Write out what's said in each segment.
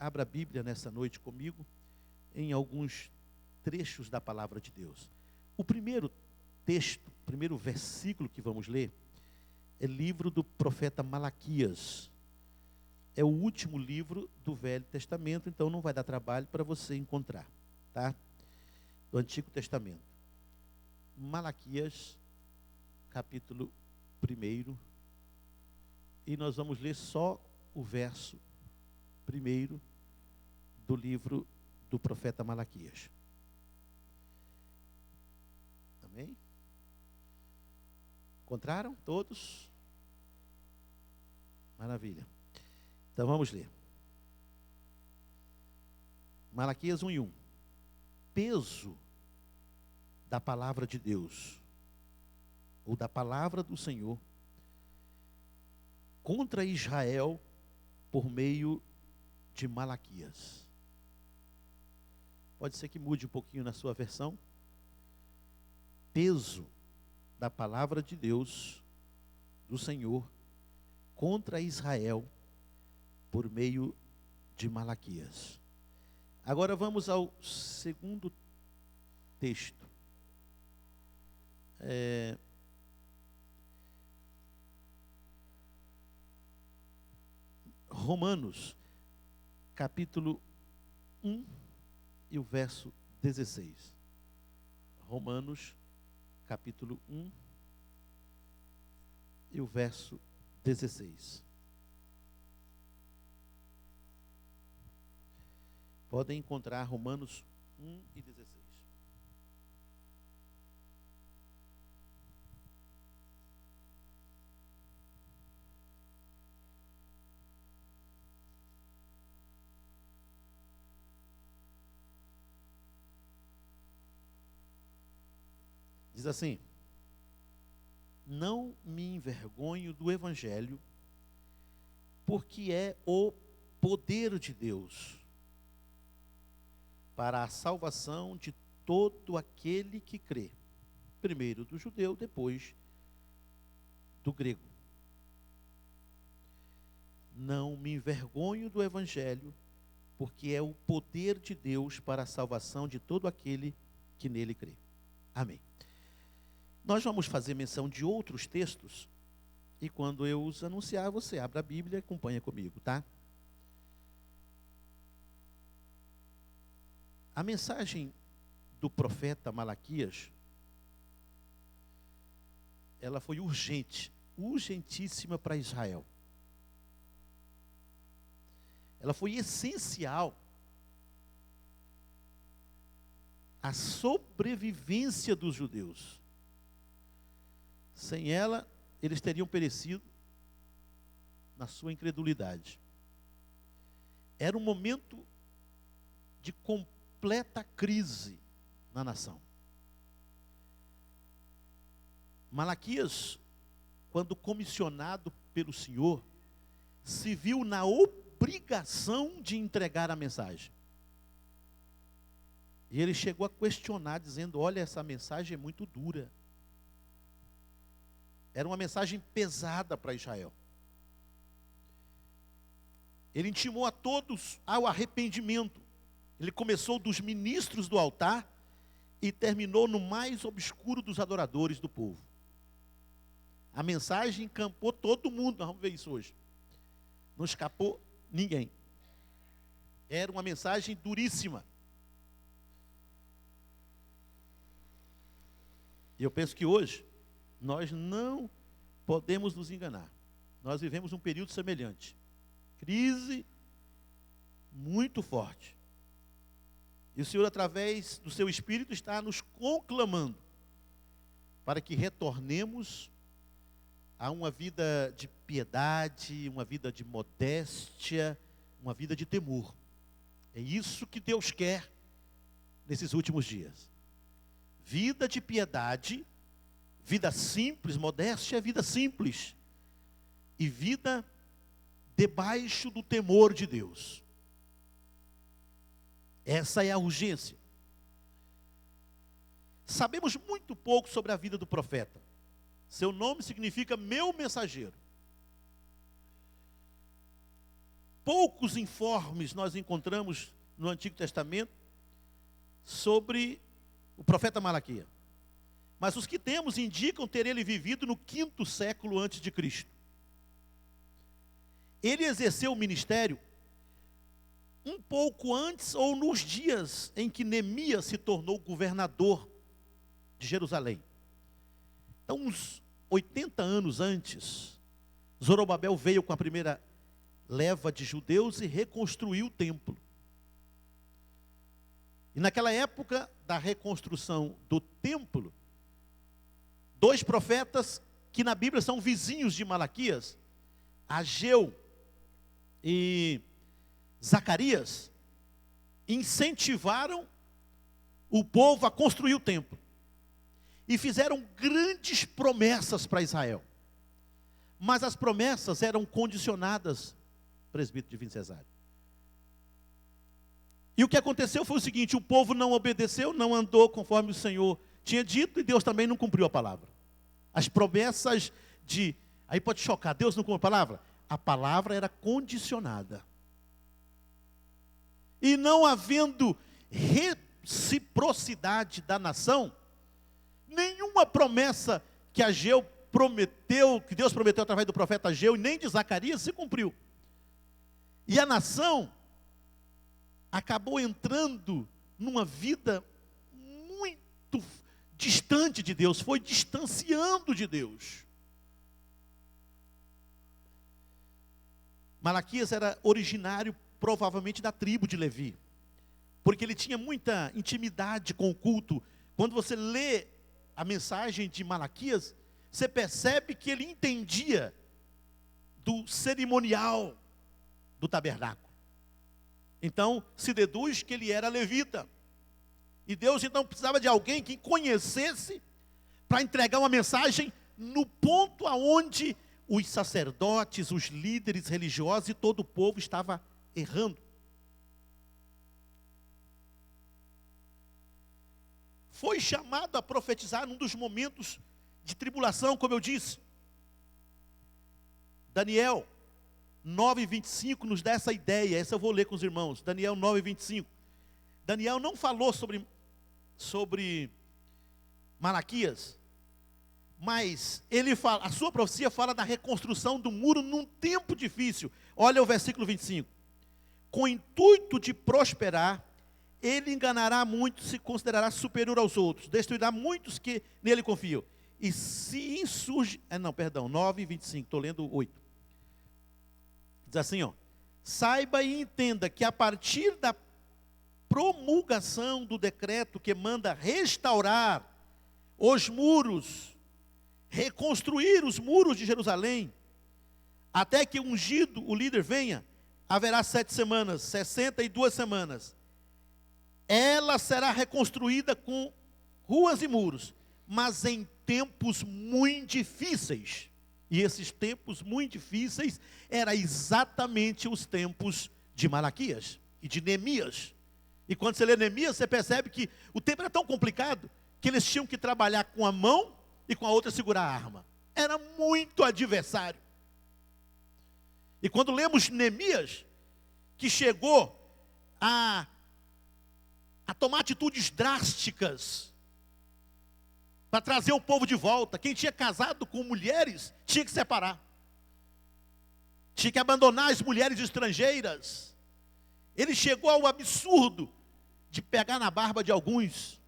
Abra a Bíblia nessa noite comigo em alguns trechos da palavra de Deus. O primeiro texto, o primeiro versículo que vamos ler é livro do profeta Malaquias. É o último livro do Velho Testamento, então não vai dar trabalho para você encontrar, tá? Do Antigo Testamento. Malaquias, capítulo 1, e nós vamos ler só o verso 1 do livro do profeta Malaquias. Amém? Encontraram todos? Maravilha. Então vamos ler. Malaquias 1:1. Peso da palavra de Deus, ou da palavra do Senhor, contra Israel por meio de Malaquias. Pode ser que mude um pouquinho na sua versão. Peso da palavra de Deus, do Senhor, contra Israel por meio de Malaquias. Agora vamos ao segundo texto. Romanos, capítulo 1 e o verso 16. Romanos, capítulo 1 e o verso 16. Podem encontrar Romanos 1 e 16. Diz assim: não me envergonho do Evangelho, porque é o poder de Deus para a salvação de todo aquele que crê, primeiro do judeu, depois do grego. Não me envergonho do Evangelho, porque é o poder de Deus para a salvação de todo aquele que nele crê. Amém. Nós vamos fazer menção de outros textos, e quando eu os anunciar, você abre a Bíblia e acompanha comigo, tá? A mensagem do profeta Malaquias, ela foi urgente, urgentíssima para Israel. Ela foi essencial à sobrevivência dos judeus. Sem ela, eles teriam perecido na sua incredulidade. Era um momento de completa crise na nação. Malaquias, quando comissionado pelo Senhor, se viu na obrigação de entregar a mensagem. E ele chegou a questionar, dizendo: olha, essa mensagem é muito dura. Era uma mensagem pesada para Israel. Ele intimou a todos ao arrependimento. Ele começou dos ministros do altar e terminou no mais obscuro dos adoradores do povo. A mensagem encampou todo mundo. Nós vamos ver isso hoje. Não escapou ninguém. Era uma mensagem duríssima. E eu penso que hoje nós não podemos nos enganar. Nós vivemos um período semelhante. Crise muito forte. E o Senhor, através do seu Espírito, está nos conclamando para que retornemos a uma vida de piedade, uma vida de modéstia, uma vida de temor. É isso que Deus quer nesses últimos dias. Vida de piedade, vida simples, modéstia é vida simples. E vida debaixo do temor de Deus. Essa é a urgência. Sabemos muito pouco sobre a vida do profeta. Seu nome significa meu mensageiro. poucos informes nós encontramos no Antigo Testamento sobre o profeta Malaquias. Mas os que temos indicam ter ele vivido no 5º século antes de Cristo. Ele exerceu o ministério um pouco antes ou nos dias em que Neemias se tornou governador de Jerusalém. Então, uns 80 anos antes, Zorobabel veio com a primeira leva de judeus e reconstruiu o templo. E naquela época da reconstrução do templo, 2 profetas que na Bíblia são vizinhos de Malaquias, Ageu e Zacarias, incentivaram o povo a construir o templo. E fizeram grandes promessas para Israel. Mas as promessas eram condicionadas, presbítero Divino Cesário. E o que aconteceu foi o seguinte: o povo não obedeceu, não andou conforme o Senhor tinha dito, e Deus também não cumpriu a palavra. As promessas de... Aí pode chocar, Deus não cumpriu a palavra? A palavra era condicionada. E não havendo reciprocidade da nação, nenhuma promessa que Ageu prometeu, que Deus prometeu através do profeta Ageu, e nem de Zacarias, se cumpriu. E a nação acabou entrando numa vida muito distante de Deus, foi distanciando de Deus. Malaquias era originário, provavelmente, da tribo de Levi, porque ele tinha muita intimidade com o culto. Quando você lê a mensagem de Malaquias, você percebe que ele entendia do cerimonial do tabernáculo. Então, se deduz que ele era levita. E Deus então precisava de alguém que conhecesse para entregar uma mensagem no ponto aonde os sacerdotes, os líderes religiosos e todo o povo estava errando. Foi chamado a profetizar num dos momentos de tribulação, como eu disse. Daniel 9:25 nos dá essa ideia. Essa eu vou ler com os irmãos. Daniel 9:25. Daniel não falou sobre Malaquias, mas ele fala, a sua profecia fala da reconstrução do muro num tempo difícil. Olha o versículo 25. Com o intuito de prosperar, ele enganará muitos, se considerará superior aos outros, destruirá muitos que nele confiam. E se insurge... 9:25, estou lendo 8. Diz assim, saiba e entenda que a partir da promulgação do decreto que manda restaurar os muros, reconstruir os muros de Jerusalém, até que o ungido, o líder, venha, haverá 7 semanas, 62 semanas. Ela será reconstruída com ruas e muros, mas em tempos muito difíceis. E esses tempos muito difíceis eram exatamente os tempos de Malaquias e de Neemias. E quando você lê Neemias, você percebe que o tempo era tão complicado que eles tinham que trabalhar com a mão e com a outra segurar a arma. Era muito adversário. E quando lemos Neemias, que chegou a tomar atitudes drásticas para trazer o povo de volta. Quem tinha casado com mulheres tinha que separar. Tinha que abandonar as mulheres estrangeiras. Ele chegou ao absurdo de pegar na barba de alguns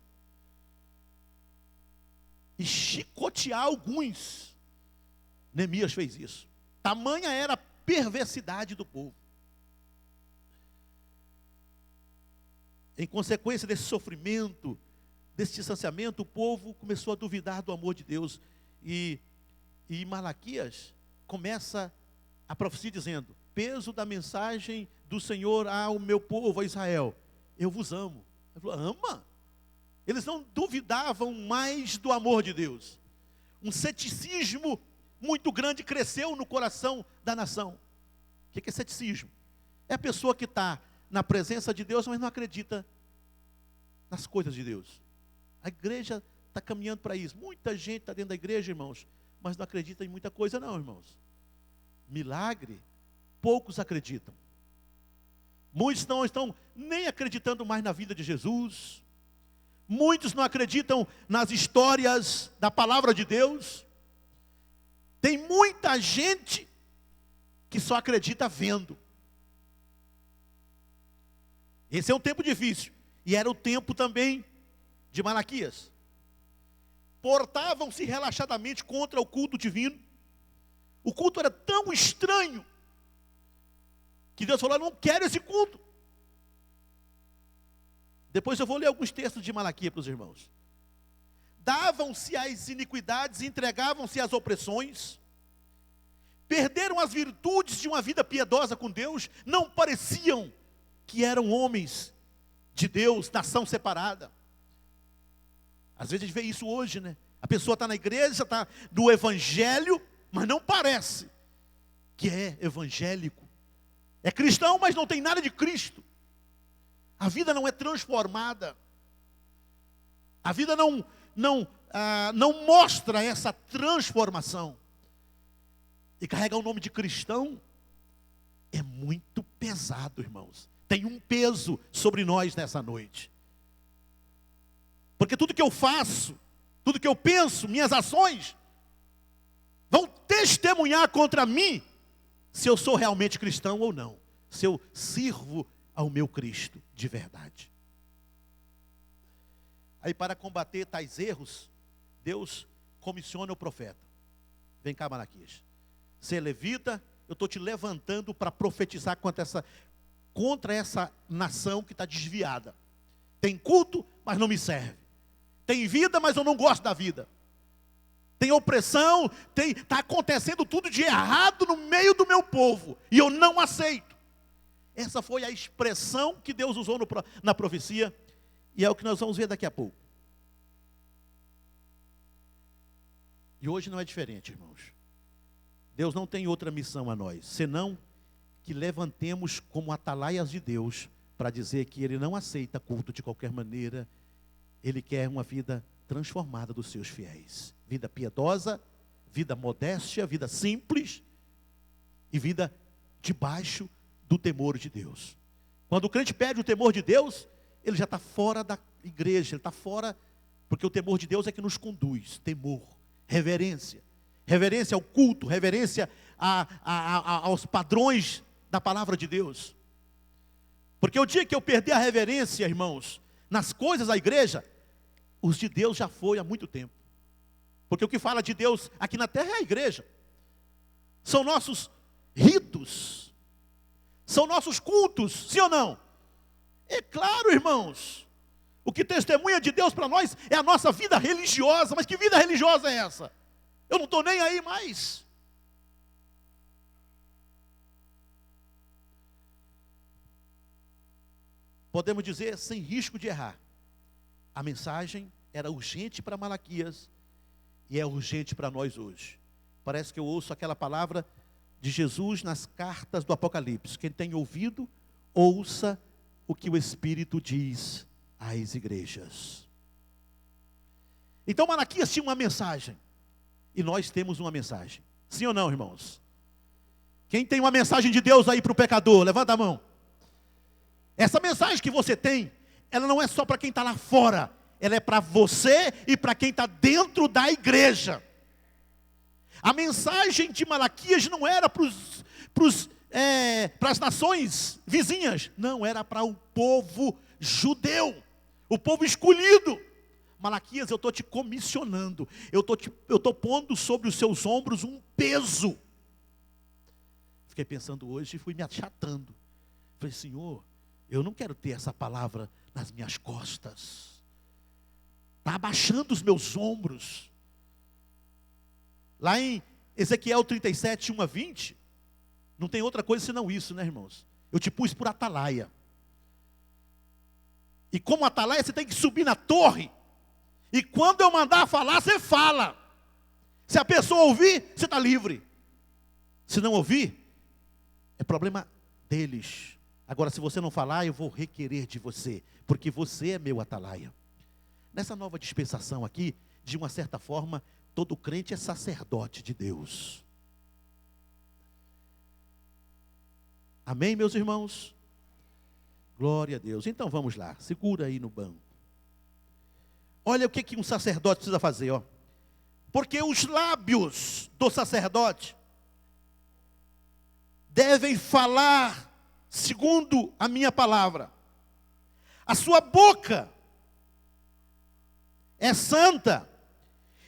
e chicotear alguns. Neemias fez isso. Tamanha era a perversidade do povo. Em consequência desse sofrimento, desse distanciamento, o povo começou a duvidar do amor de Deus. E Malaquias começa a profecia dizendo: peso da mensagem do Senhor ao meu povo, a Israel, eu vos amo. Ele falou: ama? Eles não duvidavam mais do amor de Deus. Um ceticismo muito grande cresceu no coração da nação. O que é ceticismo? É a pessoa que está na presença de Deus, mas não acredita nas coisas de Deus. A igreja está caminhando para isso. Muita gente está dentro da igreja, irmãos, mas não acredita em muita coisa não, irmãos. Milagre, poucos acreditam. Muitos não estão nem acreditando mais na vida de Jesus. Muitos não acreditam nas histórias da palavra de Deus. Tem muita gente que só acredita vendo. Esse é um tempo difícil. E era o tempo também de Malaquias. Portavam-se relaxadamente contra o culto divino. O culto era tão estranho que Deus falou: eu não quero esse culto. Depois eu vou ler alguns textos de Malaquias para os irmãos. Davam-se às iniquidades, entregavam-se às opressões, perderam as virtudes de uma vida piedosa com Deus, não pareciam que eram homens de Deus, nação separada. Às vezes a gente vê isso hoje, né? A pessoa está na igreja, está do evangelho, mas não parece que é evangélico. É cristão, mas não tem nada de Cristo. A vida não é transformada. A vida não mostra essa transformação. E carregar o nome de cristão é muito pesado, irmãos. Tem um peso sobre nós nessa noite. Porque tudo que eu faço, tudo que eu penso, minhas ações, vão testemunhar contra mim se eu sou realmente cristão ou não. Se eu sirvo ao meu Cristo de verdade. Aí, para combater tais erros, Deus comissiona o profeta. Vem cá, Malaquias. Você é levita, eu estou te levantando para profetizar contra essa nação que está desviada. Tem culto, mas não me serve. Tem vida, mas eu não gosto da vida. Tem opressão, está acontecendo tudo de errado no meio do meu povo. E eu não aceito. Essa foi a expressão que Deus usou na profecia. E é o que nós vamos ver daqui a pouco. E hoje não é diferente, irmãos. Deus não tem outra missão a nós, senão que levantemos como atalaias de Deus, para dizer que Ele não aceita culto de qualquer maneira. Ele quer uma vida transformada dos seus fiéis. Vida piedosa, vida modéstia, vida simples e vida debaixo do temor de Deus. Quando o crente perde o temor de Deus, ele já está fora da igreja, ele está fora, porque o temor de Deus é que nos conduz. Temor, reverência. Reverência ao culto, reverência aos padrões da palavra de Deus. Porque o dia que eu perder a reverência, irmãos, nas coisas da igreja, os de Deus já foi há muito tempo. Porque o que fala de Deus aqui na terra é a igreja. São nossos ritos. São nossos cultos, sim ou não? É claro, irmãos. O que testemunha de Deus para nós é a nossa vida religiosa. Mas que vida religiosa é essa? Eu não estou nem aí mais. Podemos dizer, sem risco de errar, a mensagem era urgente para Malaquias e é urgente para nós hoje. Parece que eu ouço aquela palavra de Jesus nas cartas do Apocalipse: quem tem ouvido, ouça o que o Espírito diz às igrejas. Então Malaquias tinha uma mensagem, e nós temos uma mensagem. Sim ou não, irmãos? Quem tem uma mensagem de Deus aí para o pecador? Levanta a mão. Essa mensagem que você tem, ela não é só para quem está lá fora, ela é para você e para quem está dentro da igreja. A mensagem de Malaquias não era para as nações vizinhas, não, era para o povo judeu, o povo escolhido. Malaquias, eu estou te comissionando, eu estou pondo sobre os seus ombros um peso. Fiquei pensando hoje e fui me achatando. Falei: Senhor, eu não quero ter essa palavra nas minhas costas. Está abaixando os meus ombros. Lá em Ezequiel 37, 1 a 20, não tem outra coisa senão isso, né, irmãos? Eu te pus por atalaia. E como atalaia, você tem que subir na torre. E quando eu mandar falar, você fala. Se a pessoa ouvir, você está livre. Se não ouvir, é problema deles. Agora, se você não falar, eu vou requerer de você, porque você é meu atalaia. Nessa nova dispensação aqui, de uma certa forma, todo crente é sacerdote de Deus. Amém, meus irmãos? Glória a Deus. Então vamos lá, segura aí no banco. Olha o que um sacerdote precisa fazer, ó. Porque os lábios do sacerdote devem falar segundo a minha palavra. A sua boca é santa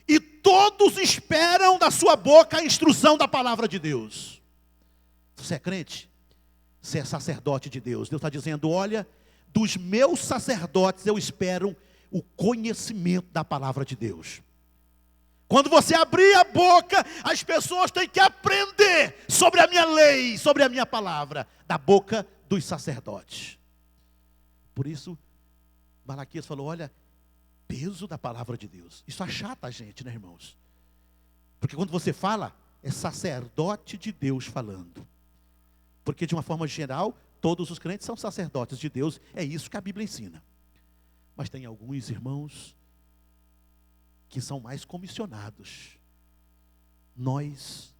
e todos esperam da sua boca a instrução da palavra de Deus. Você é crente? Você é sacerdote de Deus. Deus está dizendo, olha, dos meus sacerdotes eu espero o conhecimento da palavra de Deus. Quando você abrir a boca, as pessoas têm que aprender sobre a minha lei, sobre a minha palavra, da boca dos sacerdotes. Por isso, Malaquias falou, olha, peso da palavra de Deus. Isso achata a gente, né, irmãos? Porque quando você fala, é sacerdote de Deus falando. Porque de uma forma geral, todos os crentes são sacerdotes de Deus. É isso que a Bíblia ensina. Mas tem alguns irmãos que são mais comissionados. Nós,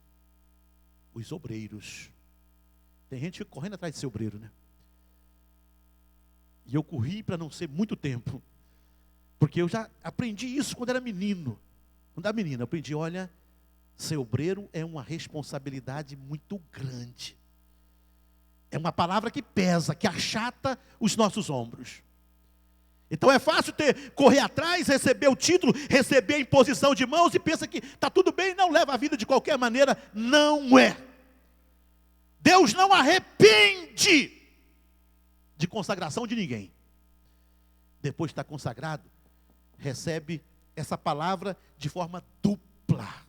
os obreiros. Tem gente correndo atrás de ser obreiro, né? E eu corri para não ser muito tempo. Porque eu já aprendi isso quando era menino. Quando era menino, eu aprendi, olha, ser obreiro é uma responsabilidade muito grande. É uma palavra que pesa, que achata os nossos ombros. Então é fácil correr atrás, receber o título, receber a imposição de mãos e pensa que está tudo bem, não leva a vida de qualquer maneira. Não é. Deus não arrepende de consagração de ninguém. Depois de estar consagrado, recebe essa palavra de forma dupla.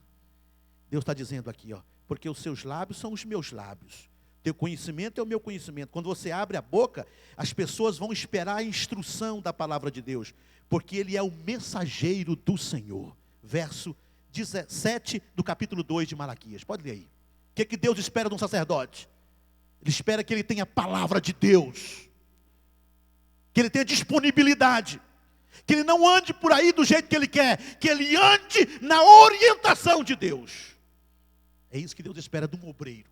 Deus está dizendo aqui, ó, porque os seus lábios são os meus lábios. Teu conhecimento é o meu conhecimento. Quando você abre a boca, as pessoas vão esperar a instrução da palavra de Deus, porque Ele é o mensageiro do Senhor. Verso 17 do capítulo 2 de Malaquias. Pode ler aí. O que Deus espera de um sacerdote? Ele espera que ele tenha a palavra de Deus, que ele tenha disponibilidade, que ele não ande por aí do jeito que ele quer, que ele ande na orientação de Deus. É isso que Deus espera de um obreiro.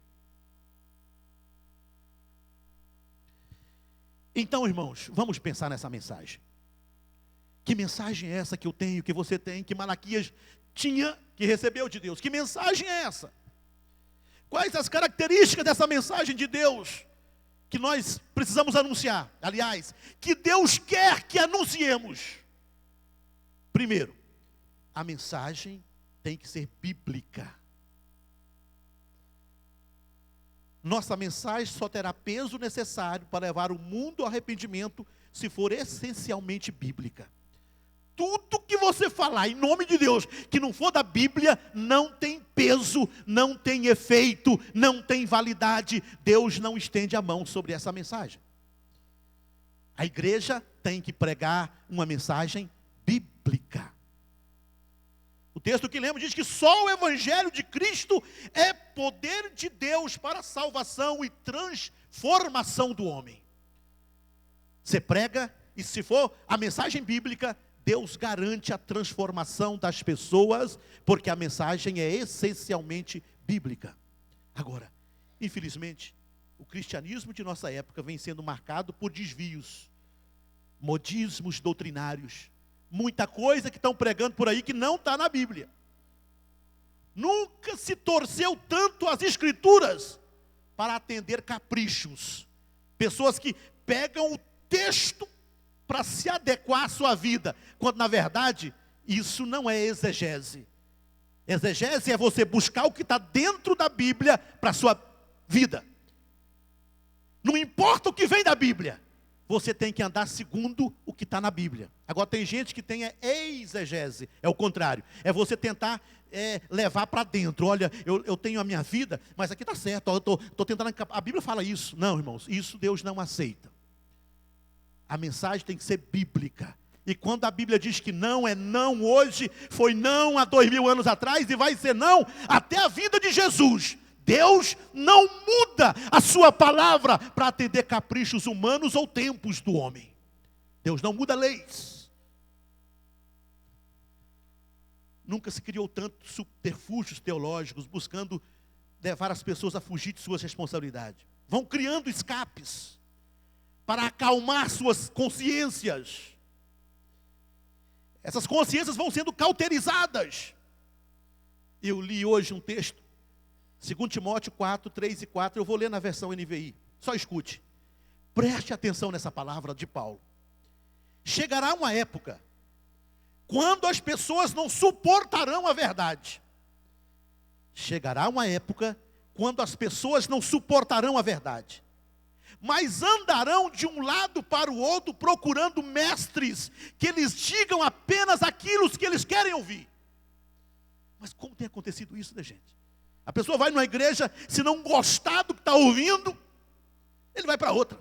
Então, irmãos, vamos pensar nessa mensagem. Que mensagem é essa que eu tenho, que você tem, que Malaquias tinha, que recebeu de Deus? Que mensagem é essa? Quais as características dessa mensagem de Deus que nós precisamos anunciar? Aliás, que Deus quer que anunciemos. Primeiro, a mensagem tem que ser bíblica. Nossa mensagem só terá peso necessário para levar o mundo ao arrependimento se for essencialmente bíblica. Tudo que você falar em nome de Deus, que não for da Bíblia, não tem peso, não tem efeito, não tem validade. Deus não estende a mão sobre essa mensagem. A igreja tem que pregar uma mensagem bíblica. O texto que lemos diz que só o Evangelho de Cristo é poder de Deus para a salvação e transformação do homem. Você prega, e se for a mensagem bíblica, Deus garante a transformação das pessoas, porque a mensagem é essencialmente bíblica. Agora, infelizmente, o cristianismo de nossa época vem sendo marcado por desvios, modismos doutrinários, muita coisa que estão pregando por aí que não está na Bíblia. Nunca se torceu tanto as Escrituras para atender caprichos. Pessoas que pegam o texto para se adequar à sua vida, quando na verdade isso não é exegese. Exegese é você buscar o que está dentro da Bíblia para a sua vida. Não importa o que vem da Bíblia, você tem que andar segundo o que está na Bíblia. Agora tem gente que tem exegese, é o contrário. É você tentar levar para dentro. Olha, eu tenho a minha vida, mas aqui está certo. Eu estou tentando, a Bíblia fala isso. Não, irmãos, isso Deus não aceita. A mensagem tem que ser bíblica. E quando a Bíblia diz que não é não hoje, foi não há 2000 anos atrás e vai ser não até a vinda de Jesus. Deus não muda a sua palavra para atender caprichos humanos ou tempos do homem. Deus não muda leis. Nunca se criou tantos subterfúgios teológicos buscando levar as pessoas a fugir de suas responsabilidades. Vão criando escapes para acalmar suas consciências. Essas consciências vão sendo cauterizadas. Eu li hoje um texto, 2 Timóteo 4, 3 e 4, eu vou ler na versão NVI. Só escute. Preste atenção nessa palavra de Paulo. Chegará uma época quando as pessoas não suportarão a verdade. Chegará uma época quando as pessoas não suportarão a verdade, mas andarão de um lado para o outro procurando mestres que lhes digam apenas aquilo que eles querem ouvir. Mas como tem acontecido isso, né, gente? A pessoa vai numa igreja, se não gostar do que está ouvindo, ele vai para outra.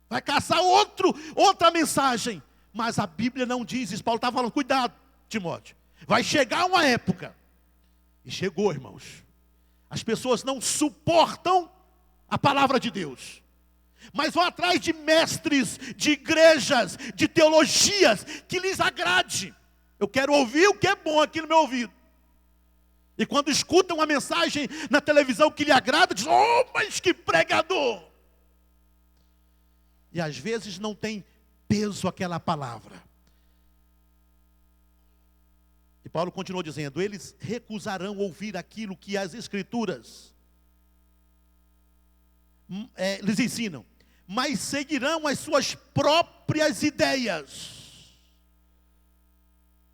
Vai caçar outra mensagem. Mas a Bíblia não diz isso. Paulo está falando, cuidado, Timóteo. Vai chegar uma época. E chegou, irmãos. As pessoas não suportam a palavra de Deus. Mas vão atrás de mestres, de igrejas, de teologias que lhes agrade. Eu quero ouvir o que é bom aqui no meu ouvido. E quando escutam uma mensagem na televisão que lhe agrada, diz, oh, mas que pregador! E às vezes não tem peso aquela palavra. E Paulo continuou dizendo, eles recusarão ouvir aquilo que as Escrituras lhes ensinam, mas seguirão as suas próprias ideias.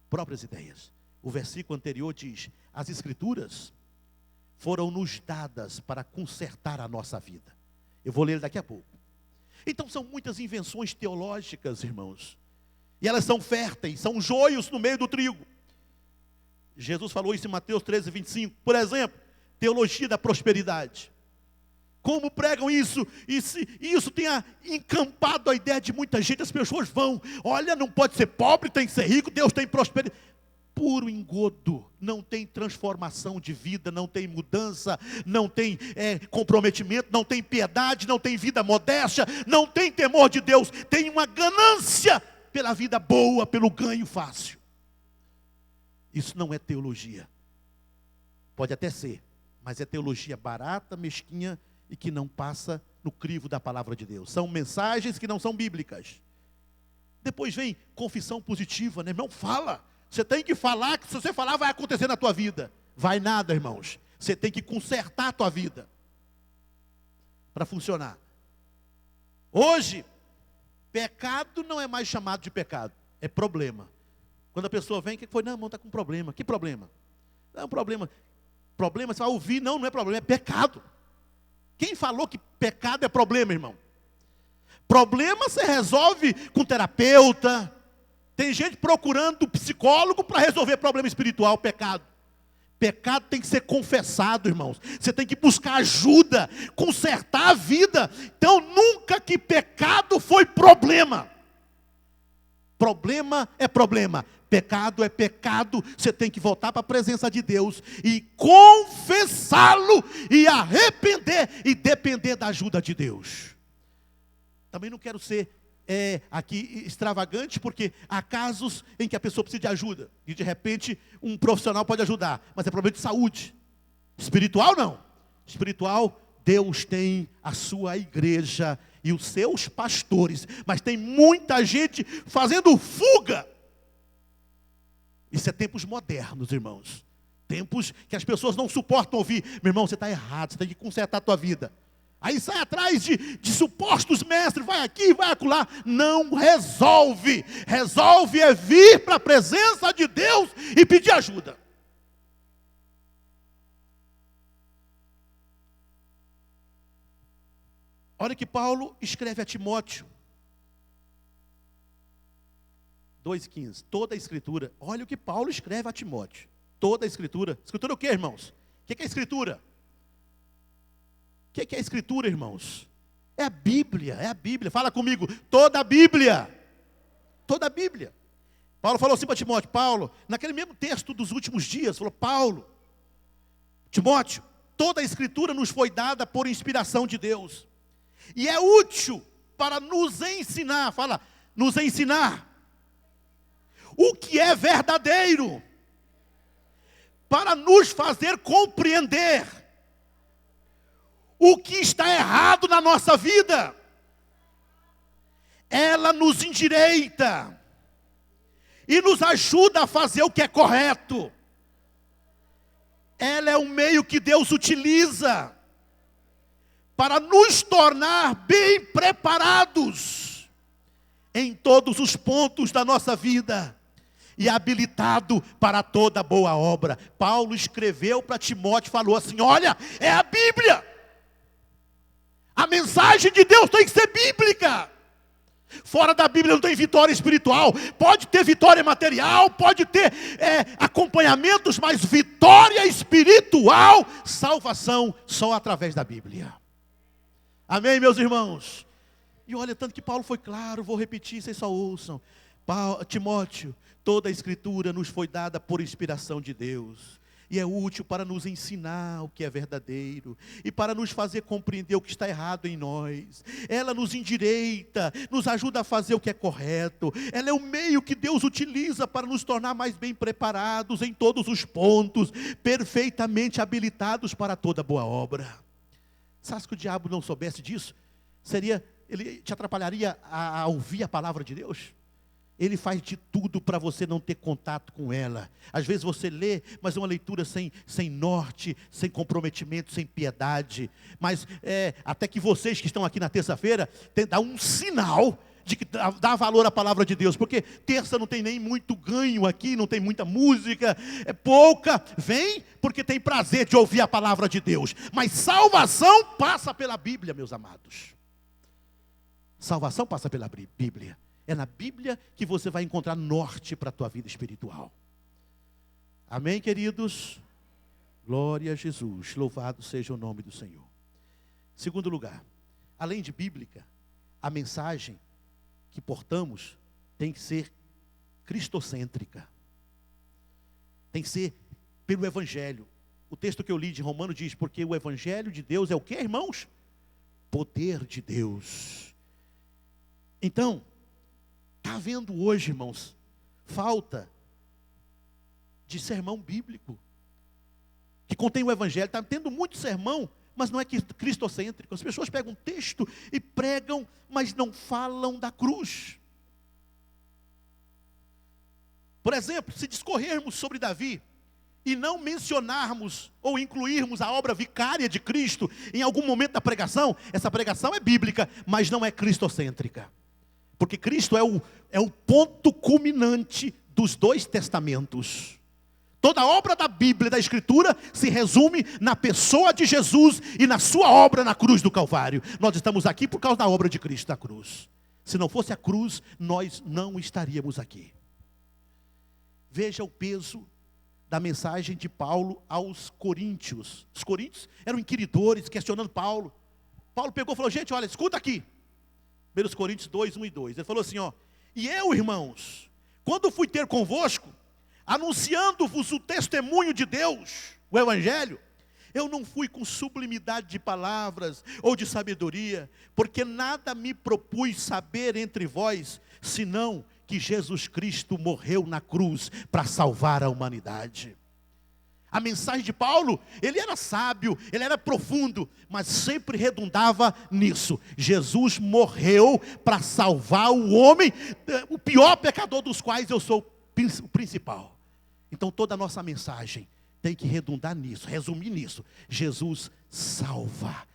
Próprias ideias. O versículo anterior diz, as Escrituras foram nos dadas para consertar a nossa vida. Eu vou ler daqui a pouco. Então são muitas invenções teológicas, irmãos. E elas são férteis, são joios no meio do trigo. Jesus falou isso em Mateus 13, 25. Por exemplo, teologia da prosperidade. Como pregam isso? Isso tenha encampado a ideia de muita gente. As pessoas vão, olha, não pode ser pobre, tem que ser rico, Deus tem prosperidade. Puro engodo, não tem transformação de vida, não tem mudança, não tem comprometimento, não tem piedade, não tem vida modéstia, não tem temor de Deus, tem uma ganância pela vida boa, pelo ganho fácil. Isso não é teologia. Pode até ser, mas é teologia barata, mesquinha e que não passa no crivo da palavra de Deus. São mensagens que não são bíblicas. Depois vem confissão positiva, né, irmão? Fala. Você tem que falar, que se você falar vai acontecer na tua vida. Vai nada, irmãos. Você tem que consertar a tua vida para funcionar. Hoje, pecado não é mais chamado de pecado, é problema. Quando a pessoa vem, o que foi? Não, irmão, está com problema. Que problema? Não é um problema. Problema, você vai ouvir, não é problema, é pecado. Quem falou que pecado é problema, irmão? Problema você resolve com terapeuta. Tem gente procurando psicólogo para resolver problema espiritual, pecado. Pecado tem que ser confessado, irmãos. Você tem que buscar ajuda, consertar a vida. Então, nunca que pecado foi problema. Problema é problema. Pecado é pecado. Você tem que voltar para a presença de Deus e confessá-lo e arrepender e depender da ajuda de Deus. Também não quero ser aqui extravagante, porque há casos em que a pessoa precisa de ajuda e de repente um profissional pode ajudar, mas é problema de saúde. Espiritual não. Espiritual, Deus tem a sua igreja e os seus pastores, mas tem muita gente fazendo fuga. Isso é tempos modernos, irmãos. Tempos que as pessoas não suportam ouvir. Meu irmão, você está errado, você tem que consertar a tua vida. Aí sai atrás de supostos mestres, vai aqui, vai acolá. Não resolve. Resolve é vir para a presença de Deus e pedir ajuda. Olha que Paulo escreve a Timóteo 2,15. Toda a Escritura. Olha o que Paulo escreve a Timóteo. Toda a Escritura. Escritura o que, irmãos? O que é Escritura? O que é a Escritura, irmãos? É a Bíblia, é a Bíblia. Fala comigo, toda a Bíblia. Toda a Bíblia. Paulo falou assim para Timóteo, Paulo, naquele mesmo texto dos últimos dias, falou, Paulo, Timóteo, toda a Escritura nos foi dada por inspiração de Deus. E é útil para nos ensinar, fala, nos ensinar o que é verdadeiro, para nos fazer compreender o que está errado na nossa vida. ela nos endireita e nos ajuda a fazer o que é correto. Ela é um meio que Deus utiliza para nos tornar bem preparados em todos os pontos da nossa vida e habilitado para toda boa obra. Paulo escreveu para Timóteo, falou assim: olha, é a Bíblia. A mensagem de Deus tem que ser bíblica. Fora da Bíblia não tem vitória espiritual. Pode ter vitória material, pode ter acompanhamentos, mas vitória espiritual, salvação, só através da Bíblia. Amém, meus irmãos? E olha, tanto que Paulo foi claro, vou repetir, vocês só ouçam. Timóteo, toda a Escritura nos foi dada por inspiração de Deus. E é útil para nos ensinar o que é verdadeiro e para nos fazer compreender o que está errado em nós. Ela nos endireita, nos ajuda a fazer o que é correto. Ela é o meio que Deus utiliza para nos tornar mais bem preparados em todos os pontos, perfeitamente habilitados para toda boa obra. Sabe se o diabo não soubesse disso? Ele te atrapalharia a ouvir a palavra de Deus? Ele faz de tudo para você não ter contato com ela. Às vezes você lê, mas é uma leitura sem norte, sem comprometimento, sem piedade. Mas até que vocês que estão aqui na terça-feira, dá um sinal de que dá valor à palavra de Deus. Porque terça não tem nem muito ganho aqui, não tem muita música, é pouca. Vem porque tem prazer de ouvir a palavra de Deus. Mas salvação passa pela Bíblia, meus amados. Salvação passa pela Bíblia. É na Bíblia que você vai encontrar norte para a tua vida espiritual. Amém, queridos? Glória a Jesus. Louvado seja o nome do Senhor. Segundo lugar, além de bíblica, a mensagem que portamos tem que ser cristocêntrica. Tem que ser pelo Evangelho. O texto que eu li de Romanos diz: porque o Evangelho de Deus é o que, irmãos? Poder de Deus. Então, está havendo hoje, irmãos, falta de sermão bíblico, que contém o Evangelho. Está tendo muito sermão, mas não é cristocêntrico. As pessoas pegam um texto e pregam, mas não falam da cruz. Por exemplo, se discorrermos sobre Davi, e não mencionarmos ou incluirmos a obra vicária de Cristo em algum momento da pregação, essa pregação é bíblica, mas não é cristocêntrica. Porque Cristo é o ponto culminante dos dois testamentos. Toda a obra da Bíblia, da Escritura, se resume na pessoa de Jesus e na sua obra na cruz do Calvário. Nós estamos aqui por causa da obra de Cristo na cruz. Se não fosse a cruz, nós não estaríamos aqui. Veja o peso da mensagem de Paulo aos coríntios. Os coríntios eram inquiridores, questionando Paulo. Paulo pegou e falou: gente, olha, escuta aqui. 1 Coríntios 2, 1 e 2. Ele falou assim, e eu, irmãos, quando fui ter convosco, anunciando-vos o testemunho de Deus, o Evangelho, eu não fui com sublimidade de palavras ou de sabedoria, porque nada me propus saber entre vós, senão que Jesus Cristo morreu na cruz para salvar a humanidade. A mensagem de Paulo, ele era sábio, ele era profundo, mas sempre redundava nisso. Jesus morreu para salvar o homem, o pior pecador dos quais eu sou o principal. Então toda a nossa mensagem tem que redundar nisso, resumir nisso. Jesus salva,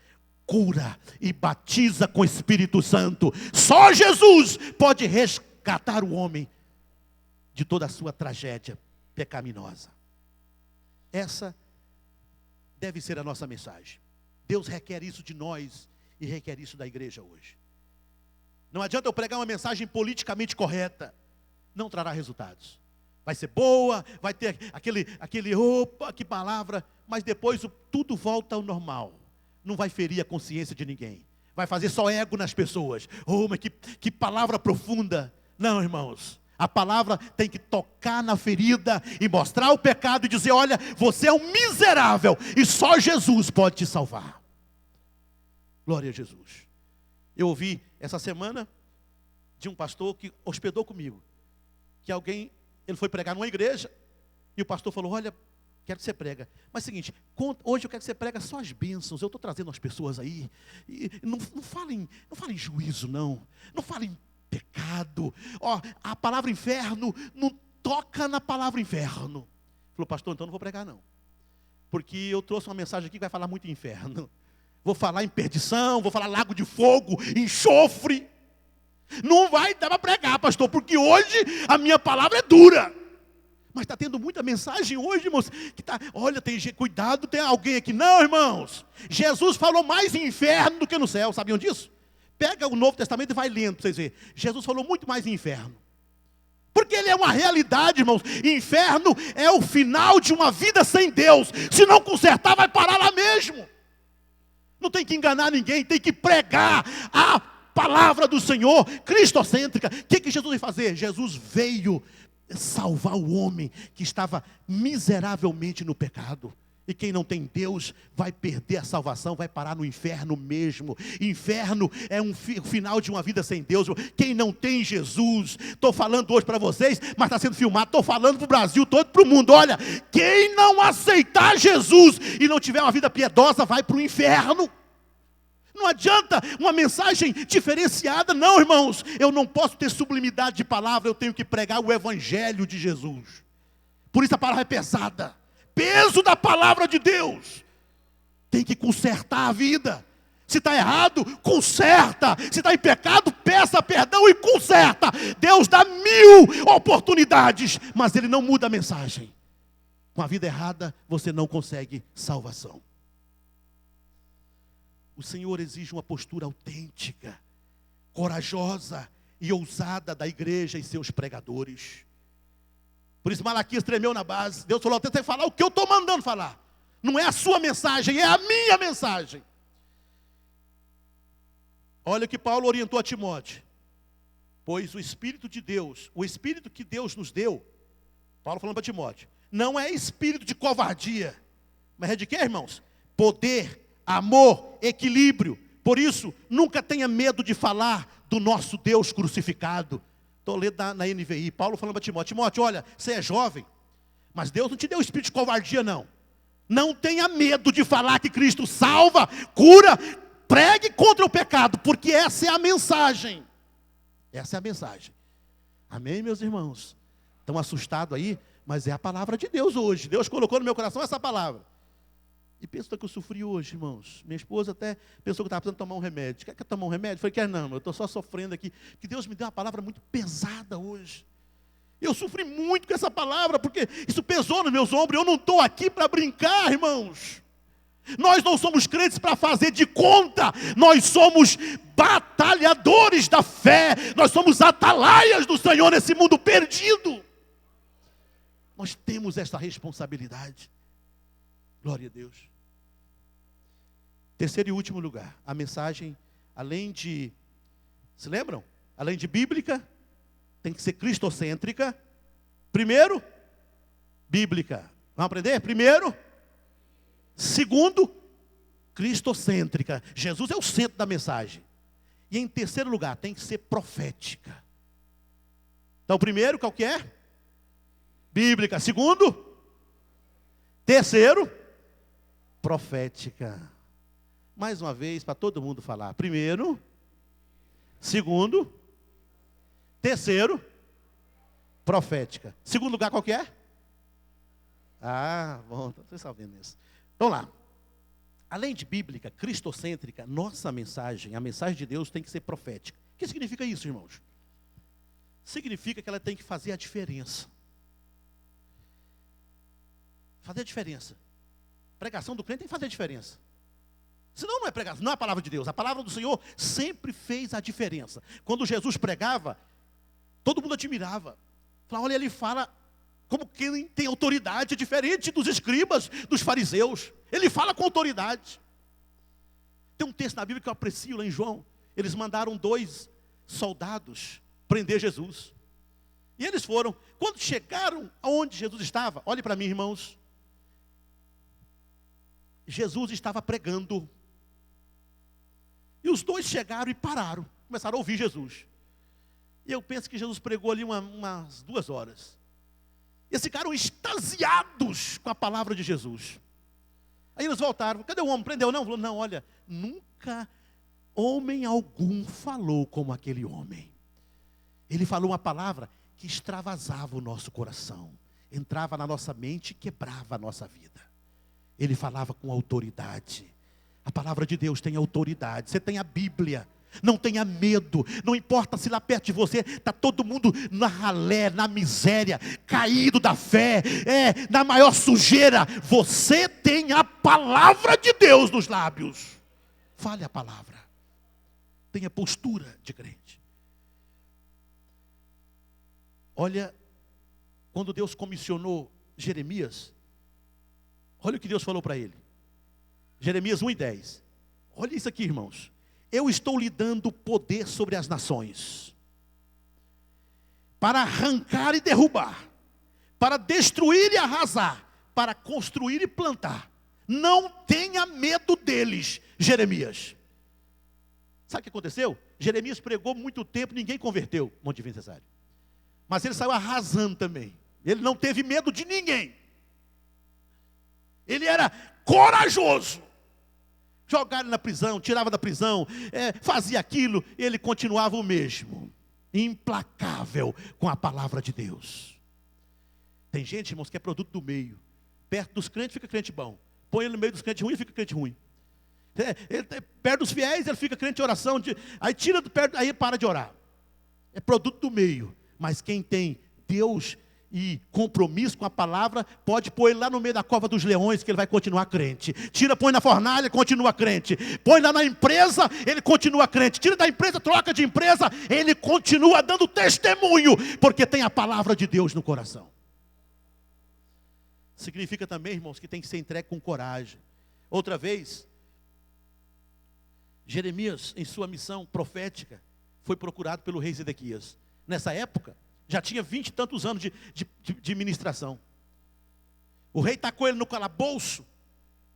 cura e batiza com o Espírito Santo. Só Jesus pode resgatar o homem de toda a sua tragédia pecaminosa. Essa deve ser a nossa mensagem. Deus requer isso de nós e requer isso da igreja hoje. Não adianta eu pregar uma mensagem politicamente correta, não trará resultados. Vai ser boa, vai ter aquele opa, que palavra, mas depois tudo volta ao normal. Não vai ferir a consciência de ninguém. Vai fazer só ego nas pessoas. Mas que palavra profunda. Não, irmãos. A palavra tem que tocar na ferida e mostrar o pecado e dizer: olha, você é um miserável e só Jesus pode te salvar. Glória a Jesus. Eu ouvi essa semana de um pastor que hospedou comigo, que ele foi pregar numa igreja e o pastor falou: olha, quero que você prega, mas seguinte, hoje eu quero que você prega só as bênçãos. Eu estou trazendo as pessoas aí, e não falem juízo não falem pecado. pecado. Ó, a palavra inferno, não toca na palavra inferno. Falou, pastor, então não vou pregar não. Porque eu trouxe uma mensagem aqui que vai falar muito em inferno. Vou falar em perdição, vou falar lago de fogo, enxofre. Não vai dar para pregar, pastor, porque hoje a minha palavra é dura. Mas está tendo muita mensagem hoje, irmãos, que tá, olha, cuidado, tem alguém aqui. Não, irmãos, Jesus falou mais em inferno do que no céu, sabiam disso? Pega o Novo Testamento e vai lendo para vocês verem. Jesus falou muito mais em inferno. Porque ele é uma realidade, irmãos. Inferno é o final de uma vida sem Deus. Se não consertar, vai parar lá mesmo. Não tem que enganar ninguém, tem que pregar a palavra do Senhor, cristocêntrica. O que Jesus veio fazer? Jesus veio salvar o homem que estava miseravelmente no pecado. E quem não tem Deus vai perder a salvação, vai parar no inferno mesmo. Inferno é o final de uma vida sem Deus. Quem não tem Jesus, estou falando hoje para vocês, mas está sendo filmado, estou falando para o Brasil todo, para o mundo. Olha, quem não aceitar Jesus e não tiver uma vida piedosa, vai para o inferno. Não adianta uma mensagem diferenciada, não, irmãos. Eu não posso ter sublimidade de palavra, eu tenho que pregar o evangelho de Jesus. Por isso a palavra é pesada. Peso da palavra de Deus. Tem que consertar a vida. Se está errado, conserta. Se está em pecado, peça perdão e conserta. Deus dá 1000 oportunidades, mas Ele não muda a mensagem. Com a vida errada, você não consegue salvação. O Senhor exige uma postura autêntica, corajosa e ousada da igreja e seus pregadores. Por isso Malaquias tremeu na base. Deus falou, tem que falar o que eu estou mandando falar. Não é a sua mensagem, é a minha mensagem. Olha o que Paulo orientou a Timóteo. Pois o Espírito de Deus, o Espírito que Deus nos deu, Paulo falando para Timóteo, não é espírito de covardia, mas é de quê, irmãos? Poder, amor, equilíbrio. Por isso, nunca tenha medo de falar do nosso Deus crucificado. Estou lendo na NVI, Paulo falando para Timóteo, Timóteo, olha, você é jovem, mas Deus não te deu espírito de covardia não. Não tenha medo de falar que Cristo salva, cura, pregue contra o pecado, porque essa é a mensagem. Essa é a mensagem. Amém, meus irmãos? Estão assustados aí? Mas é a palavra de Deus hoje. Deus colocou no meu coração essa palavra. E pensa que eu sofri hoje, irmãos. Minha esposa até pensou que estava precisando tomar um remédio. Quer tomar um remédio? Eu falei, quer não, eu estou só sofrendo aqui. Que Deus me deu uma palavra muito pesada hoje. Eu sofri muito com essa palavra, porque isso pesou nos meus ombros. Eu não estou aqui para brincar, irmãos. Nós não somos crentes para fazer de conta. Nós somos batalhadores da fé. Nós somos atalaias do Senhor nesse mundo perdido. Nós temos essa responsabilidade. Glória a Deus. Terceiro e último lugar, a mensagem, além de, se lembram? Além de bíblica, tem que ser cristocêntrica. Primeiro, bíblica. Vamos aprender? Primeiro. Segundo, cristocêntrica. Jesus é o centro da mensagem. E em terceiro lugar, tem que ser profética. Então, primeiro, qual que é? Bíblica. Segundo, terceiro, profética. Mais uma vez, para todo mundo falar. Primeiro, segundo, terceiro, profética. Segundo lugar, qual que é? Ah, bom, vocês estão vendo isso. Então lá. Além de bíblica, cristocêntrica, nossa mensagem, a mensagem de Deus tem que ser profética. O que significa isso, irmãos? Significa que ela tem que fazer a diferença. Fazer a diferença. Pregação do crente tem que fazer a diferença. Senão não é pregação, não é a palavra de Deus. A palavra do Senhor sempre fez a diferença. Quando Jesus pregava, todo mundo admirava. Falava, olha, ele fala como quem tem autoridade, diferente dos escribas, dos fariseus. Ele fala com autoridade. Tem um texto na Bíblia que eu aprecio lá em João. Eles mandaram 2 soldados prender Jesus. E eles foram. Quando chegaram aonde Jesus estava, olhe para mim, irmãos. Jesus estava pregando. E os 2 chegaram e pararam. Começaram a ouvir Jesus. E eu penso que Jesus pregou ali umas 2 horas. Eles ficaram extasiados com a palavra de Jesus. Aí eles voltaram. Cadê o homem? Prendeu não? Falou, não, olha, nunca homem algum falou como aquele homem. Ele falou uma palavra que extravasava o nosso coração, entrava na nossa mente e quebrava a nossa vida. Ele falava com autoridade. A palavra de Deus tem autoridade. Você tem a Bíblia. Não tenha medo. Não importa se lá perto de você está todo mundo na ralé, na miséria, caído da fé, na maior sujeira. Você tem a palavra de Deus nos lábios. Fale a palavra. Tenha postura de crente. Olha, quando Deus comissionou Jeremias, olha o que Deus falou para ele. Jeremias 1:10. Olha isso aqui, irmãos. Eu estou lhe dando poder sobre as nações, para arrancar e derrubar, para destruir e arrasar, para construir e plantar. Não tenha medo deles, Jeremias. Sabe o que aconteceu? Jeremias pregou muito tempo, ninguém converteu, Monte Divino Cesário. Mas ele saiu arrasando também. Ele não teve medo de ninguém. Ele era corajoso. Jogaram na prisão, tirava da prisão, fazia aquilo, ele continuava o mesmo. Implacável com a palavra de Deus. Tem gente, irmãos, que é produto do meio. Perto dos crentes fica crente bom. Põe ele no meio dos crentes ruins, fica crente ruim. Perto dos fiéis, ele fica crente de oração. Aí tira do perto, aí para de orar. É produto do meio. Mas quem tem Deus e compromisso com a palavra, pode pôr ele lá no meio da cova dos leões, que ele vai continuar crente. Tira, põe na fornalha, continua crente. Põe lá na empresa, ele continua crente. Tira da empresa, troca de empresa, ele continua dando testemunho, porque tem a palavra de Deus no coração. Significa também, irmãos, que tem que ser entregue com coragem. Outra vez, Jeremias, em sua missão profética, foi procurado pelo rei Zedequias. Nessa época, já tinha 20 e tantos anos de ministração. O rei tacou ele no calabouço,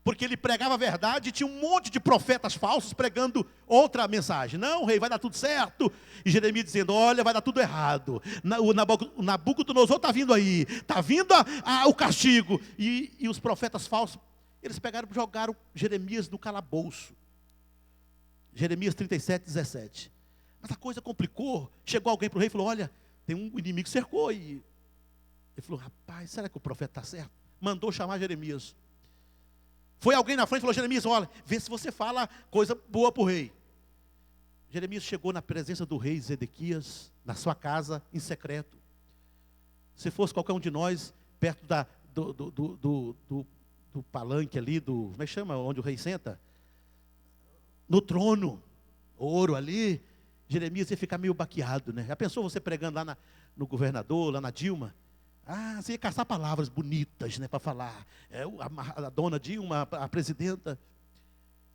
porque ele pregava a verdade, e tinha um monte de profetas falsos pregando outra mensagem. Não, rei, vai dar tudo certo. E Jeremias dizendo, olha, vai dar tudo errado. O Nabucodonosor está vindo aí, está vindo o castigo. E os profetas falsos, eles pegaram e jogaram Jeremias no calabouço. Jeremias 37:17. Mas a coisa complicou. Chegou alguém para o rei e falou, olha, tem um inimigo que cercou. E ele falou, rapaz, será que o profeta está certo? Mandou chamar Jeremias. Foi alguém na frente e falou, Jeremias, olha, vê se você fala coisa boa para o rei. Jeremias chegou na presença do rei Zedequias, na sua casa, em secreto. Se fosse qualquer um de nós, perto do palanque ali, como é que chama, onde o rei senta? No trono, ouro ali, Jeremias ia ficar meio baqueado, né? Já pensou você pregando lá no governador, lá na Dilma? Você ia caçar palavras bonitas, né, para falar. A dona Dilma, a presidenta.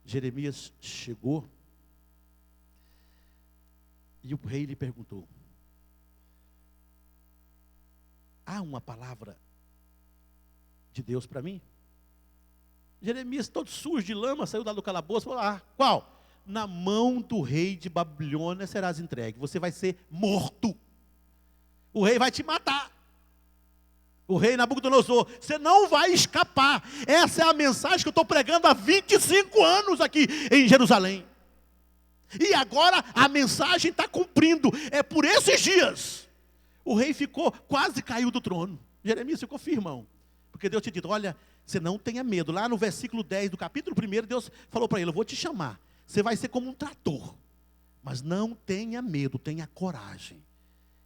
Jeremias chegou e o rei lhe perguntou, há uma palavra de Deus para mim? Jeremias, todo sujo de lama, saiu lá do calabouço e falou, qual? Na mão do rei de Babilônia serás entregue. Você vai ser morto. O rei vai te matar. O rei Nabucodonosor. Você não vai escapar. Essa é a mensagem que eu estou pregando há 25 anos aqui em Jerusalém. E agora a mensagem está cumprindo. É por esses dias. O rei quase caiu do trono. Jeremias ficou firmão. Porque Deus tinha dito, olha, você não tenha medo. Lá no versículo 10 do capítulo 1, Deus falou para ele, eu vou te chamar. Você vai ser como um trator, mas não tenha medo, tenha coragem.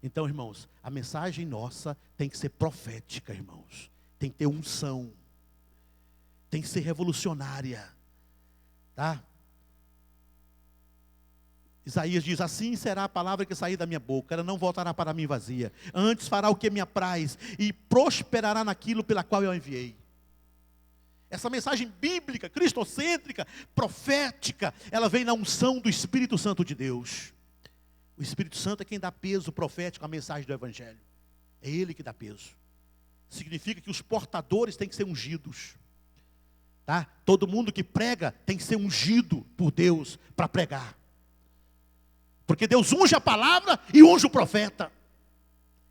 Então, irmãos, a mensagem nossa tem que ser profética, irmãos. Tem que ter unção. Tem que ser revolucionária. Tá? Isaías diz, assim será a palavra que sair da minha boca, ela não voltará para mim vazia. Antes fará o que me apraz e prosperará naquilo pela qual eu a enviei. Essa mensagem bíblica, cristocêntrica, profética, ela vem na unção do Espírito Santo de Deus. O Espírito Santo é quem dá peso profético à mensagem do Evangelho. É Ele que dá peso. Significa que os portadores têm que ser ungidos. Tá? Todo mundo que prega tem que ser ungido por Deus para pregar. Porque Deus unge a palavra e unge o profeta.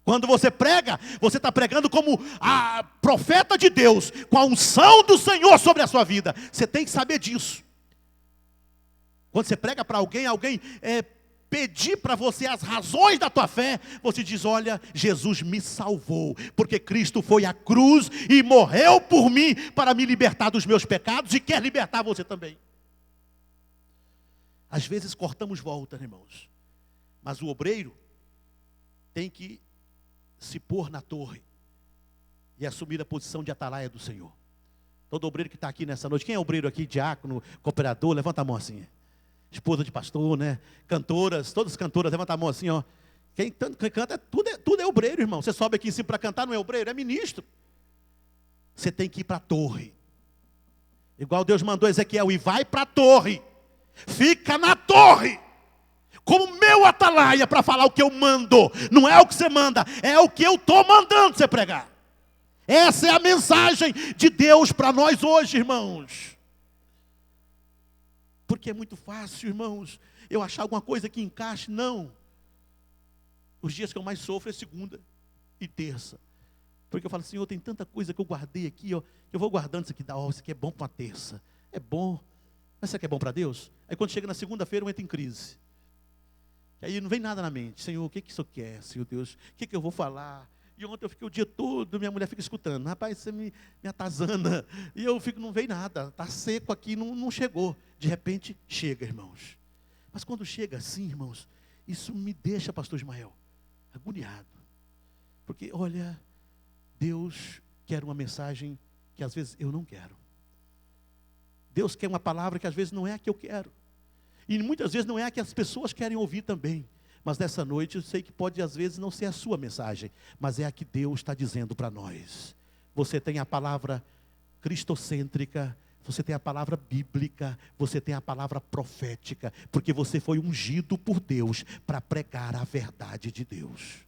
Quando você prega, você está pregando como a profeta de Deus, com a unção do Senhor sobre a sua vida. Você tem que saber disso. Quando você prega para alguém pedir para você as razões da tua fé, você diz: olha, Jesus me salvou, porque Cristo foi à cruz e morreu por mim para me libertar dos meus pecados e quer libertar você também. Às vezes cortamos volta, irmãos, mas o obreiro tem que se pôr na torre e assumir a posição de atalaia do Senhor. Todo obreiro que está aqui nessa noite, quem é obreiro aqui, diácono, cooperador, levanta a mão assim. Esposa de pastor, né? Cantoras, todas as cantoras, levanta a mão assim, ó. Quem canta, tudo é obreiro, irmão. Você sobe aqui em cima para cantar, não é obreiro, é ministro. Você tem que ir para a torre. Igual Deus mandou Ezequiel, e vai para a torre. Fica na torre. Como meu atalaia para falar o que eu mando. Não é o que você manda, é o que eu estou mandando você pregar. Essa é a mensagem de Deus para nós hoje, irmãos. Porque é muito fácil, irmãos, eu achar alguma coisa que encaixe. Não. Os dias que eu mais sofro é segunda e terça. Porque eu falo: Senhor, tem tanta coisa que eu guardei aqui, ó, eu vou guardando isso aqui. Isso aqui é bom para uma terça. É bom. Mas será que é bom para Deus? Aí quando chega na segunda-feira eu entro em crise. Aí não vem nada na mente. Senhor, o que isso quer, Senhor Deus? O que eu vou falar? E ontem eu fiquei o dia todo, minha mulher fica escutando: rapaz, você me atazana. E eu fico: não veio nada, está seco aqui, não chegou. De repente, chega, irmãos. Mas quando chega assim, irmãos, isso me deixa, pastor Ismael, agoniado. Porque, olha, Deus quer uma mensagem que às vezes eu não quero. Deus quer uma palavra que às vezes não é a que eu quero. E muitas vezes não é a que as pessoas querem ouvir também. Mas nessa noite eu sei que pode às vezes não ser a sua mensagem, mas é a que Deus está dizendo para nós. Você tem a palavra cristocêntrica, você tem a palavra bíblica, você tem a palavra profética, porque você foi ungido por Deus para pregar a verdade de Deus.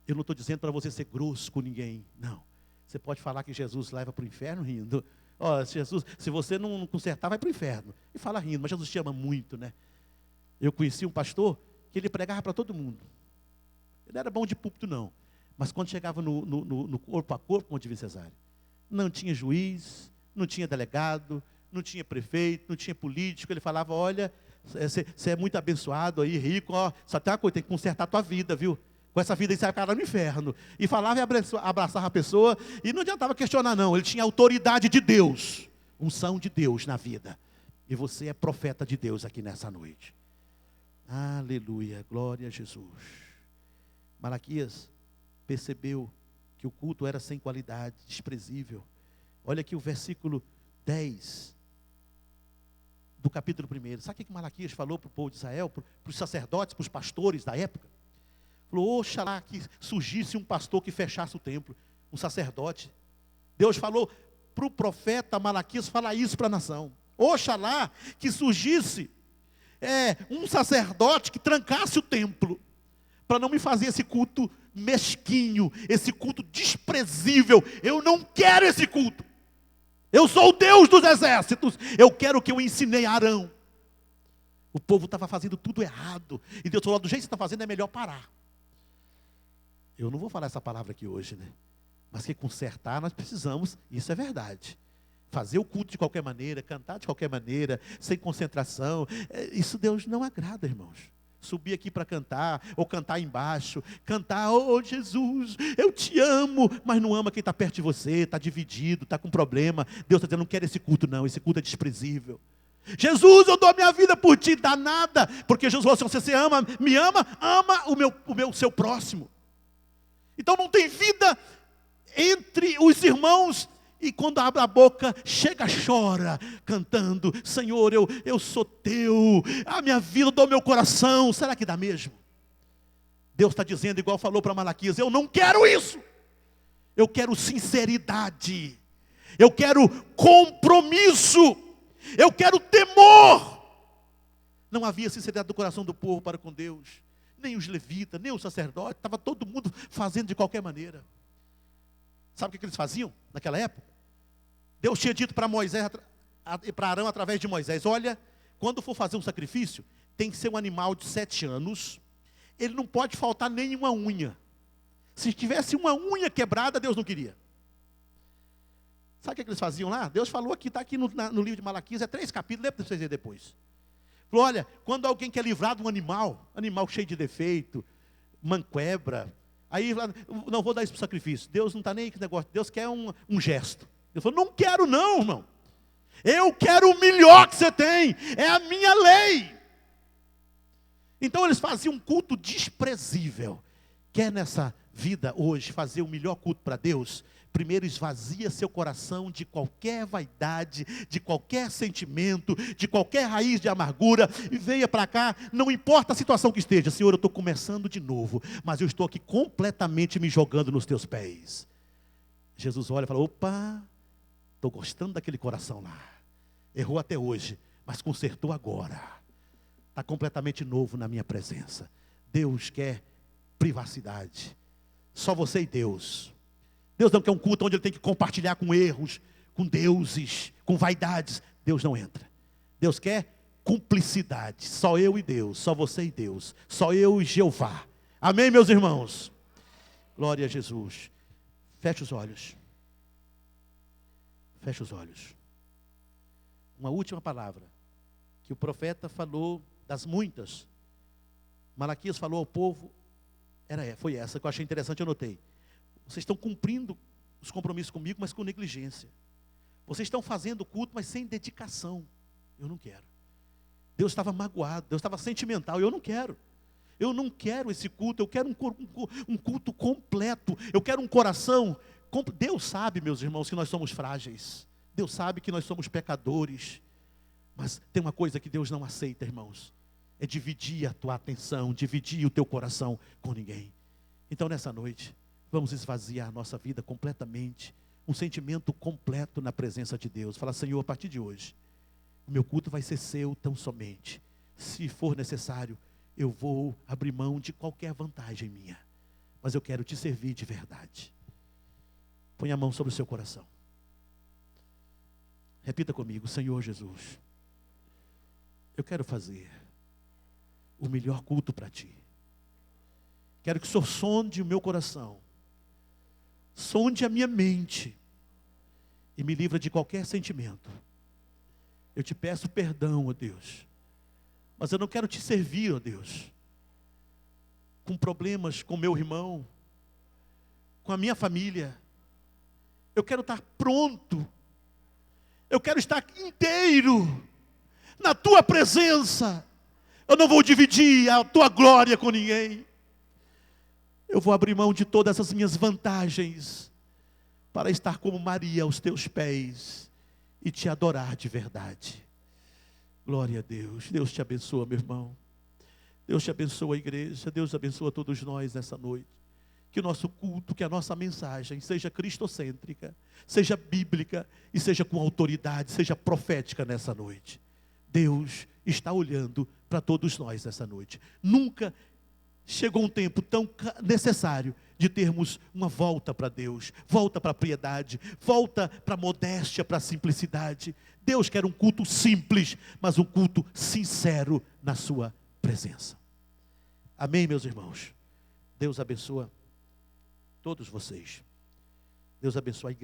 Eu não estou dizendo para você ser grosso com ninguém, não. Você pode falar que Jesus leva para o inferno rindo. Ó, Jesus, se você não consertar, vai para o inferno. E fala rindo, mas Jesus te ama muito, né? Eu conheci um pastor que ele pregava para todo mundo. Ele era bom de púlpito, não. Mas quando chegava no corpo a corpo, como disse Cesário, não tinha juiz, não tinha delegado, não tinha prefeito, não tinha político. Ele falava: olha, você é muito abençoado aí, rico, ó, só tem uma coisa, tem que consertar a tua vida, viu? Com essa vida aí você vai ficar no inferno. E falava e abraçava a pessoa, e não adiantava questionar, não. Ele tinha autoridade de Deus, unção de Deus na vida. E você é profeta de Deus aqui nessa noite. Aleluia, glória a Jesus. Malaquias percebeu que o culto era sem qualidade, desprezível. Olha aqui o versículo 10 do capítulo 1. Sabe o que Malaquias falou para o povo de Israel, para os sacerdotes, para os pastores da época? Falou: oxalá que surgisse um pastor que fechasse o templo, um sacerdote. Deus falou para o profeta Malaquias falar isso para a nação. Oxalá que surgisse um sacerdote que trancasse o templo, para não me fazer esse culto mesquinho, esse culto desprezível. Eu não quero esse culto. Eu sou o Deus dos exércitos. Eu quero o que eu ensinei a Arão. O povo estava fazendo tudo errado. E Deus falou: do jeito que você está fazendo é melhor parar. Eu não vou falar essa palavra aqui hoje, né? Mas que consertar nós precisamos, isso é verdade. Fazer o culto de qualquer maneira, cantar de qualquer maneira, sem concentração, isso Deus não agrada, irmãos. Subir aqui para cantar, ou cantar embaixo, cantar: oh Jesus, eu te amo, mas não ama quem está perto de você, está dividido, está com problema. Deus está dizendo: não quero esse culto não, esse culto é desprezível. Jesus, eu dou a minha vida por ti, dá nada, porque Jesus falou assim: você me ama o seu próximo. Então não tem vida entre os irmãos. E quando abre a boca, chega, chora, cantando: Senhor, eu sou teu, a minha vida, eu dou meu coração. Será que dá mesmo? Deus está dizendo, igual falou para Malaquias: eu não quero isso. Eu quero sinceridade. Eu quero compromisso. Eu quero temor. Não havia sinceridade do coração do povo para com Deus. Nem os levitas, nem os sacerdotes. Estava todo mundo fazendo de qualquer maneira. Sabe o que eles faziam naquela época? Deus tinha dito para Moisés, para Arão através de Moisés: olha, quando for fazer um sacrifício, tem que ser um animal de 7 anos. Ele não pode faltar nenhuma unha. Se tivesse uma unha quebrada, Deus não queria. Sabe o que eles faziam lá? Deus falou aqui, está aqui no livro de Malaquias, 3 capítulos, lê para vocês verem depois. Olha, quando alguém quer livrar de um animal cheio de defeito, manquebra, aí não vou dar isso para o sacrifício. Deus não está nem aí com esse negócio, Deus quer um gesto. Deus falou, não quero não, irmão. Eu quero o melhor que você tem, é a minha lei. Então eles faziam um culto desprezível. Quer nessa vida hoje fazer o melhor culto para Deus? Primeiro esvazia seu coração de qualquer vaidade, de qualquer sentimento, de qualquer raiz de amargura, e venha para cá, não importa a situação que esteja. Senhor, eu estou começando de novo, mas eu estou aqui completamente me jogando nos teus pés. Jesus olha e fala, opa, estou gostando daquele coração lá. Errou até hoje, mas consertou agora. Está completamente novo na minha presença. Deus quer privacidade. Só você e Deus. Deus não quer um culto onde ele tem que compartilhar com erros, com deuses, com vaidades. Deus não entra. Deus quer cumplicidade. Só eu e Deus, só você e Deus. Só eu e Jeová. Amém, meus irmãos? Glória a Jesus. Feche os olhos. Feche os olhos. Uma última palavra que o profeta falou das muitas. Malaquias falou ao povo, foi essa que eu achei interessante, eu anotei. Vocês estão cumprindo os compromissos comigo, mas com negligência. Vocês estão fazendo o culto, mas sem dedicação. Eu não quero. Deus estava magoado, Deus estava sentimental, eu não quero. Eu não quero esse culto, eu quero um culto completo. Eu quero um coração. Deus sabe, meus irmãos, que nós somos frágeis. Deus sabe que nós somos pecadores. Mas tem uma coisa que Deus não aceita, irmãos. É dividir a tua atenção, dividir o teu coração com ninguém. Então nessa noite, vamos esvaziar a nossa vida completamente. Um sentimento completo na presença de Deus. Fala, Senhor, a partir de hoje, o meu culto vai ser seu tão somente. Se for necessário, eu vou abrir mão de qualquer vantagem minha. Mas eu quero te servir de verdade. Põe a mão sobre o seu coração. Repita comigo, Senhor Jesus, eu quero fazer o melhor culto para ti. Quero que o Senhor sonde o meu coração, sonde a minha mente e me livra de qualquer sentimento. Eu te peço perdão, ó Deus, mas eu não quero te servir, ó Deus, com problemas com meu irmão, com a minha família. Eu quero estar pronto. Eu quero estar inteiro na tua presença. Eu não vou dividir a tua glória com ninguém. Eu vou abrir mão de todas as minhas vantagens para estar como Maria aos teus pés e te adorar de verdade. Glória a Deus. Deus te abençoa, meu irmão. Deus te abençoa, a igreja. Deus abençoa todos nós nessa noite. Que o nosso culto, que a nossa mensagem seja cristocêntrica, seja bíblica e seja com autoridade, seja profética nessa noite. Deus está olhando para todos nós nessa noite. Nunca chegou um tempo tão necessário de termos uma volta para Deus, volta para a piedade, volta para a modéstia, para a simplicidade. Deus quer um culto simples, mas um culto sincero na sua presença. Amém, meus irmãos? Deus abençoa todos vocês. Deus abençoe a igreja.